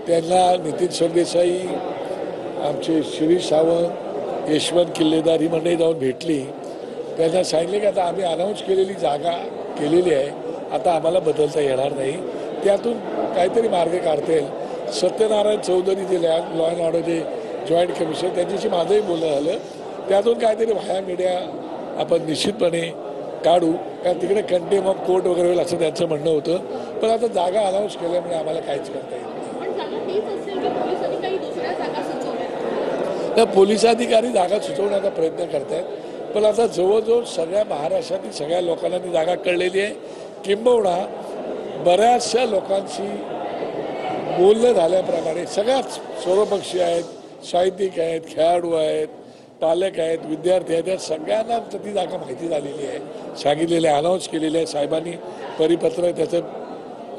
त्यांना नितीन सरदेसाई, आमचे शिरीष सावंत, यशवंत किल्लेदार ही मंडळी जाऊन भेटली. त्यांना सांगितले की आता आम्ही अनाऊन्स केलेली जागा केलेली आहे, आता आम्हाला बदलता येणार नाही, त्यातून काहीतरी मार्ग काढतील. सत्यनारायण चौधरी जे लॉ अँड ऑर्डर जे जॉईंट कमिशन त्यांच्याशी माझंही बोलणं झालं, त्यातून काहीतरी व्हाया मीडिया आपण निश्चितपणे काढू, कारण तिकडे कंटेम ऑफ कोर्ट वगैरे होईल असं त्यांचं म्हणणं होतं. पण आता जागा अनाऊन्स केल्यामुळे आम्हाला काहीच करता येईल. तर पोलीस अधिकारी जागा सुचवण्याचा प्रयत्न करत आहेत, पण आता जवळजवळ सगळ्या महाराष्ट्रातील सगळ्या लोकांना ती जागा कळलेली आहे. किंबहुना बऱ्याचशा लोकांशी बोलणं झाल्याप्रमाणे सगळ्याच सर्वपक्षीय आहेत, साहित्यिक आहेत, खेळाडू आहेत, पालक आहेत, विद्यार्थी आहेत, या सगळ्यांना ती जागा माहिती झालेली आहे, सांगितलेली आहे, अनाऊन्स केलेली आहे. साहेबांनी परिपत्र त्याचं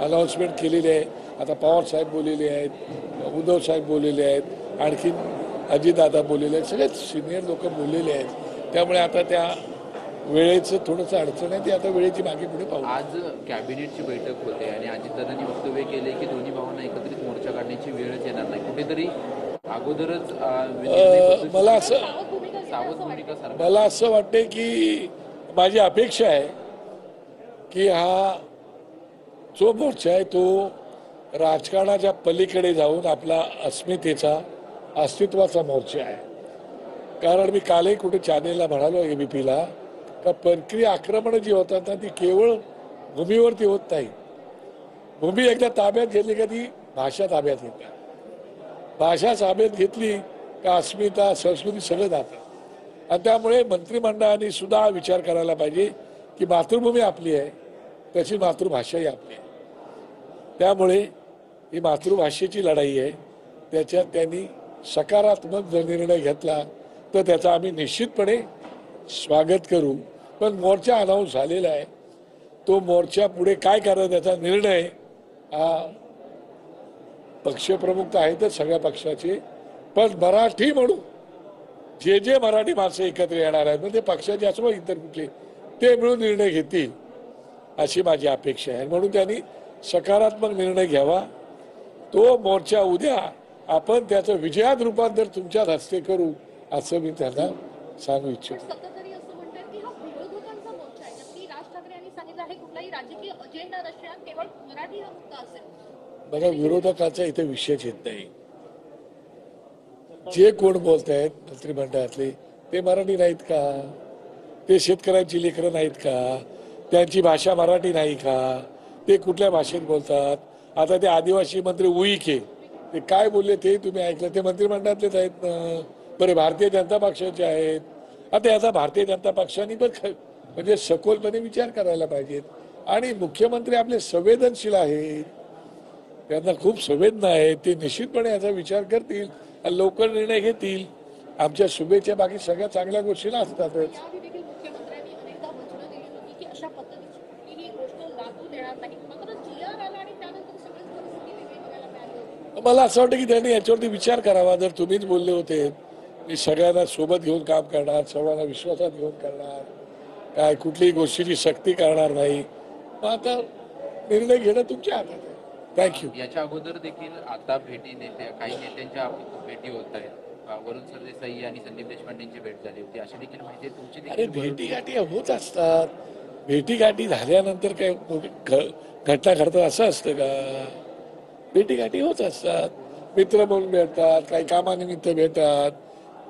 अनाऊन्समेंट केलेली आहे. आता पवार साहेब बोललेले आहेत, उद्धव साहेब बोललेले आहेत, आणखीन अजितदादा बोललेले आहेत, सगळेच सिनियर लोक बोललेले आहेत. त्यामुळे आता त्या वेळेचं थोडंसं अडचण आहे, ती आता वेळेची मागे पुढे पाहू. आज कॅबिनेटची बैठक होते आणि अजितदादांनी वक्तव्य केले की दोन्ही भावांना एकत्रित मोर्चा काढण्याची वेळच येणार नाही, कुठेतरी अगोदरच मला असं वाटते की माझी अपेक्षा आहे की हा जो मोर्चा आहे तो राजकारणाच्या पलीकडे जाऊन आपला अस्तित्वाचा मोर्चा आहे. कारण मी कालही कुठे चॅनेलला म्हणालो ABPला का परकीय आक्रमण जी होतात ना ती केवळ भूमीवरती होत नाही. भूमी एकदा ताब्यात घेतली का ती भाषा ताब्यात घेतात, भाषा ताब्यात घेतली का अस्मिता संस्कृती सगळं जातं. आणि त्यामुळे मंत्रिमंडळाने सुद्धा विचार करायला पाहिजे की मातृभूमी आपली आहे तशी मातृभाषाही आपली आहे. त्यामुळे ही मातृभाषेची लढाई आहे, त्याच्यात त्यांनी सकारात्मक जर निर्णय घेतला तर त्याचा आम्ही निश्चितपणे स्वागत करू. पण मोर्चा अनाऊन्स झालेला आहे, तो मोर्चा पुढे काय करायचा त्याचा निर्णय हा पक्षप्रमुख तर आहेतच सगळ्या पक्षाचे, पण मराठी म्हणून जे मराठी माणसं एकत्र येणार आहेत म्हणजे पक्षाचे असो इतर कुठले ते मिळून निर्णय घेतील अशी माझी अपेक्षा आहे. म्हणून त्यांनी सकारात्मक निर्णय घ्यावा. तो मोर्चा उद्या आपण त्याचं विजयात रूपांतर तुमच्याच हस्ते करू असं मी त्यांना सांगू इच्छितो. बघा, विरोधकाचा इथे विषयच येत नाही. जे कोण बोलत आहेत मंत्रिमंडळातले ते मराठी नाहीत का? ते शेतकऱ्यांची लेकरं नाहीत का? त्यांची भाषा मराठी नाही का? ते कुठल्या भाषेत बोलतात? आता ते आदिवासी मंत्री उईके ते काय बोलले ते तुम्ही ऐकलं, ते मंत्रिमंडळातलेच आहेत ना. बरे भारतीय जनता पक्षाचे आहेत. आता याचा भारतीय जनता पक्षाने पण म्हणजे सखोलपणे विचार करायला पाहिजेत. आणि मुख्यमंत्री आपले संवेदनशील आहेत, त्यांना खूप संवेदना आहे, ते निश्चितपणे याचा विचार करतील आणि लवकर निर्णय घेतील. आमच्या शुभेच्छा बाकी सगळ्या चांगल्या गोष्टीला असतातच. मला असं वाटतं की त्यांनी याच्यावरती विचार करावा. जर तुम्हीच बोलले होते मी सगळ्यांना सोबत घेऊन काम करणार, सर्वांना विश्वासात घेऊन करणार, काय कुठलीही गोष्टीची सक्ती करणार नाही, मग आता निर्णय घेणं तुमच्या हातात आहे. थँक्यू. याच्या अगोदर देखील आता काही नेत्यांच्या भेटी होत आहेत. वरुण सरदेसाई आणि संदीप देशपांडेंची भेट झाली होती, अशी देखील माहिती आहे तुमची? अरे भेटीगाठी होत असतात. भेटीगाठी झाल्यानंतर काय घटना घडतात असं असतं का? भेटीगाठी होत असतात. मित्र म्हणून भेटतात, काही कामानिमित्त भेटतात,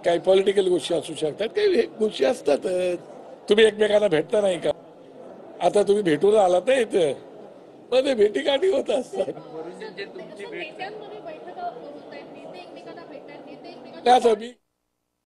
काही पॉलिटिकल गोष्टी असू शकतात, काही गोष्टी असतातच. तुम्ही एकमेकांना भेटता नाही का? आता तुम्ही भेटून आलात ना इथं, मग ते भेटीगाठी होत असतात. त्याच मी